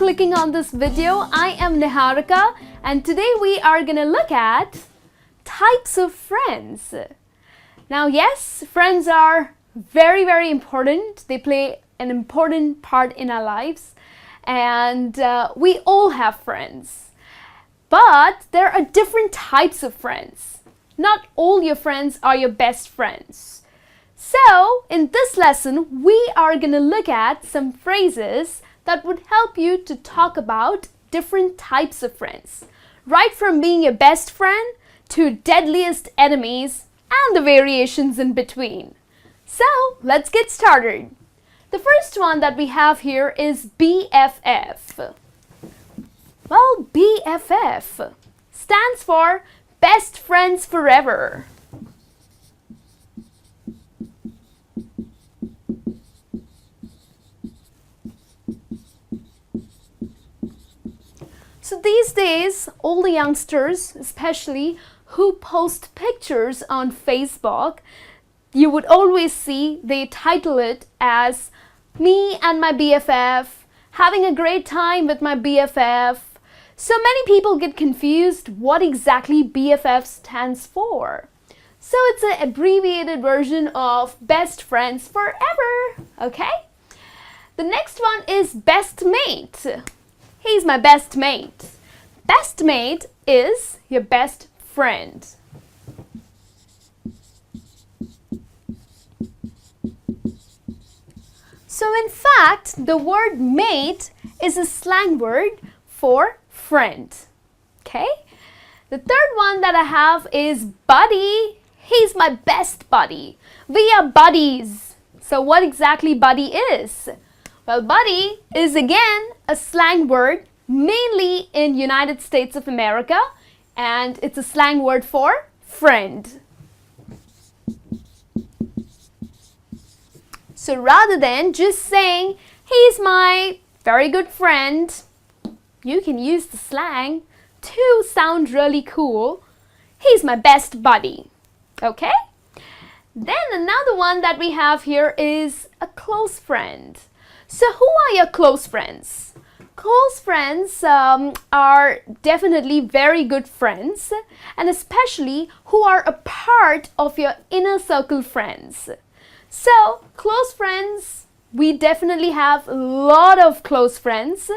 clicking on this video. I am Niharika and today we are gonna look at types of friends. Now yes, friends are very important. They play an important part in our lives and we all have friends. But there are different types of friends. Not all your friends are your best friends. So in this lesson, we are going to look at some phrases that would help you to talk about different types of friends. Right from being your best friend to deadliest enemies and the variations in between. So let's get started. The first one that we have here is BFF. Well, BFF stands for Best Friends Forever. So these days, all the youngsters, especially who post pictures on Facebook, you would always see they title it as me and my BFF, having a great time with my BFF. So many people get confused what exactly BFF stands for. So it's an abbreviated version of Best Friends Forever, okay? The next one is Best Mate. He's my best mate. Best mate is your best friend. So in fact, the word mate is a slang word for friend. Okay? The third one that I have is buddy. He's my best buddy. We are buddies. So what exactly buddy is? Well, buddy is again a slang word mainly in United States of America, and it's a slang word for friend. So rather than just saying, he's my very good friend, you can use the slang to sound really cool. He's my best buddy. Okay? Then another one that we have here is a close friend. So who are your close friends? Close friends are definitely very good friends, and especially who are a part of your inner circle friends. So close friends, we definitely have a lot of close friends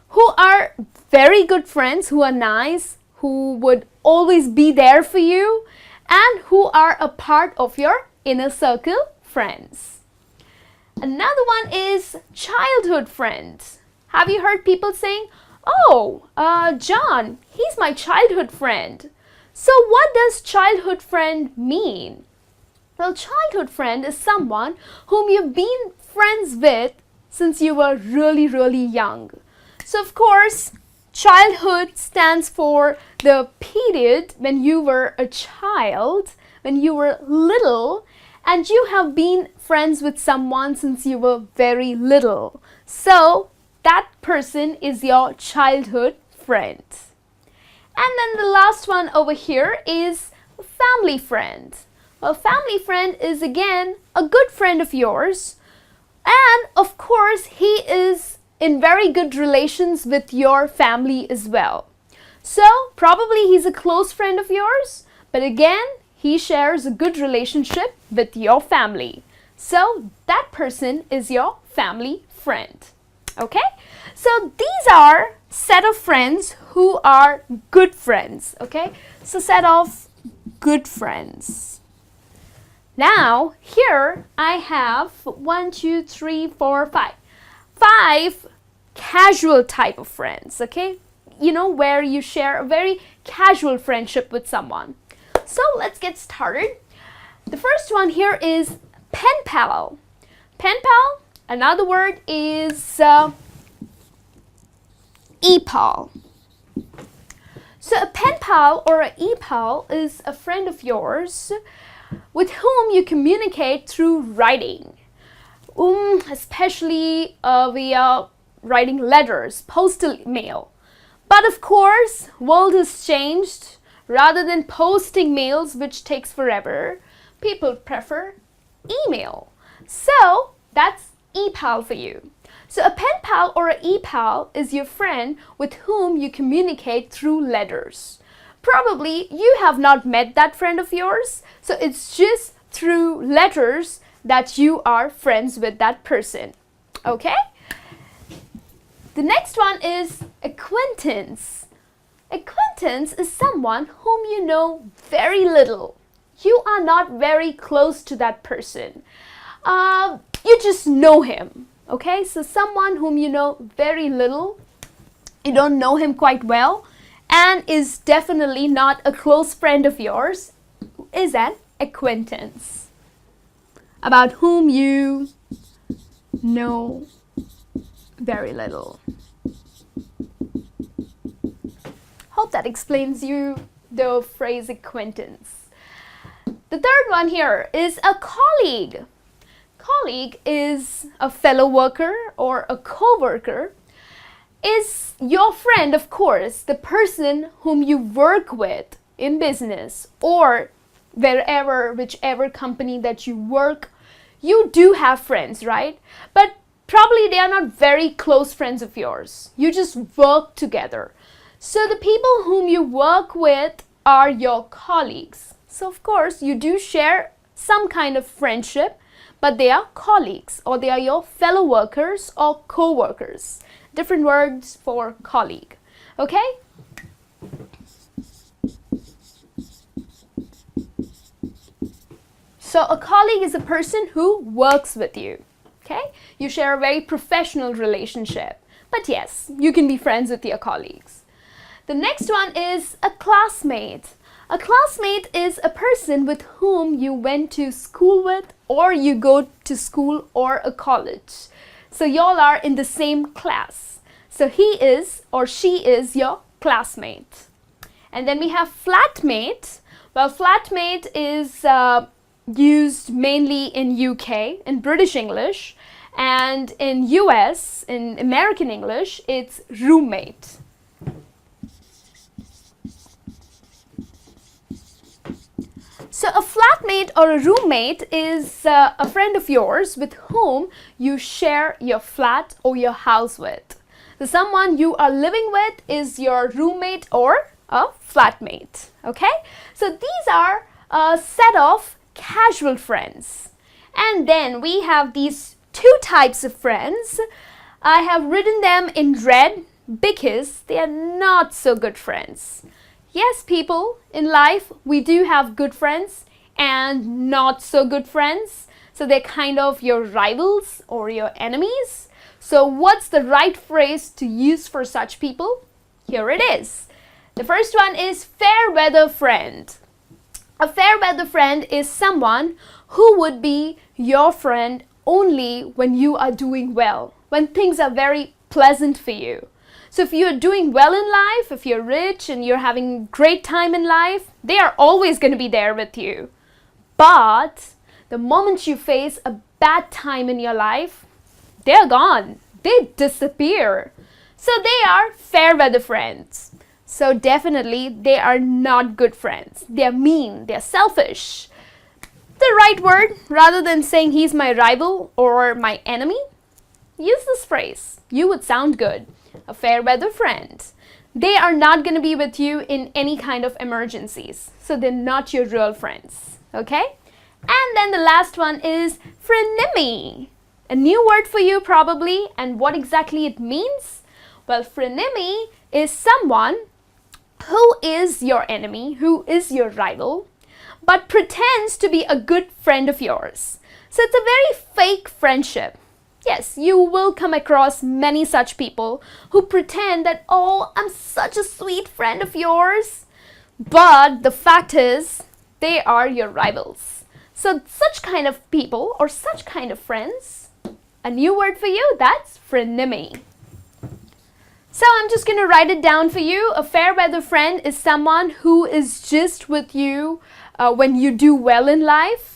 who are very good friends, who are nice, who would always be there for you, and who are a part of your inner circle friends. Another one is childhood friend. Have you heard people saying, oh, John, he's my childhood friend. So what does childhood friend mean? Well, childhood friend is someone whom you've been friends with since you were really young. So of course, childhood stands for the period when you were a child, when you were little, and you have been friends with someone since you were very little. So that person is your childhood friend. And then the last one over here is family friend. Well, family friend is again a good friend of yours. And of course, he is in very good relations with your family as well. So probably he's a close friend of yours, but again, he shares a good relationship with your family. So that person is your family friend. Okay? So these are set of friends who are good friends. Okay? So set of good friends. Now here I have 1, 2, 3, 4, 5. 5 casual type of friends. Okay? You know, where you share a very casual friendship with someone. So let's get started. The first one here is pen pal. Pen pal, another word is e-pal. So a pen pal or an e-pal is a friend of yours with whom you communicate through writing, especially via writing letters, postal mail. But of course, world has changed. Rather than posting mails, which takes forever, people prefer email. So that's e-pal for you. So a pen pal or an e-pal is your friend with whom you communicate through letters. Probably you have not met that friend of yours, so it's just through letters that you are friends with that person. Okay? The next one is acquaintance. Acquaintance is someone whom you know very little. You are not very close to that person. You just know him. Okay? So someone whom you know very little, you don't know him quite well, and is definitely not a close friend of yours, is an acquaintance. About whom you know very little. Hope that explains you the phrase acquaintance. The third one here is a colleague. Colleague is a fellow worker or a co-worker. Is your friend, of course, the person whom you work with in business or wherever, whichever company that you work. You do have friends, right? But probably they are not very close friends of yours. You just work together. So the people whom you work with are your colleagues. So of course you do share some kind of friendship, but they are colleagues or they are your fellow workers or co-workers. Different words for colleague. Okay? So a colleague is a person who works with you. Okay? You share a very professional relationship. But yes, you can be friends with your colleagues. The next one is a classmate. A classmate is a person with whom you went to school with or you go to school or a college. So y'all are in the same class. So he is or she is your classmate. And then we have flatmate. Well, flatmate is used mainly in UK, in British English, and in US, in American English, it's roommate. So a flatmate or a roommate is a friend of yours with whom you share your flat or your house with. So someone you are living with is your roommate or a flatmate. Okay? So these are a set of casual friends. And then we have these two types of friends. I have written them in red because they are not so good friends. Yes, people, in life, we do have good friends and not so good friends. So they're kind of your rivals or your enemies. So what's the right phrase to use for such people? Here it is. The first one is fair weather friend. A fair weather friend is someone who would be your friend only when you are doing well, when things are very pleasant for you. So if you're doing well in life, if you're rich and you're having great time in life, they are always going to be there with you. But the moment you face a bad time in your life, they're gone. They disappear. So they are fair weather friends. So definitely they are not good friends. They're mean, they're selfish. The right word, rather than saying he's my rival or my enemy, use this phrase. You would sound good. A fair weather friend. They are not going to be with you in any kind of emergencies. So they're not your real friends. Okay? And then the last one is frenemy. A new word for you probably. And what exactly it means? Well, frenemy is someone who is your enemy, who is your rival, but pretends to be a good friend of yours. So it's a very fake friendship. Yes, you will come across many such people who pretend that, oh, I'm such a sweet friend of yours. But the fact is, they are your rivals. So such kind of people or such kind of friends, a new word for you, that's frenemy. So I'm just going to write it down for you. A fair weather friend is someone who is just with you when you do well in life.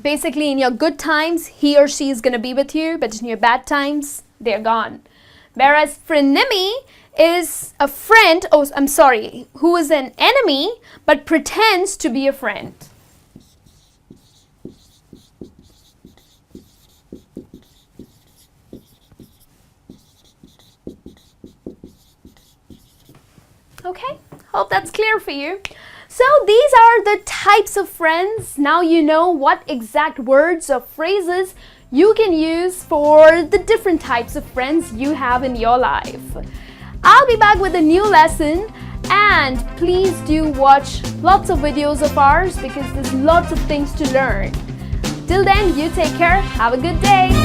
Basically, in your good times, he or she is going to be with you, but in your bad times, they're gone. Whereas frenemy is a friend, who is an enemy, but pretends to be a friend. Okay, hope that's clear for you. So these are the types of friends. Now you know what exact words or phrases you can use for the different types of friends you have in your life. I'll be back with a new lesson, and please do watch lots of videos of ours because there's lots of things to learn. Till then, you take care. Have a good day.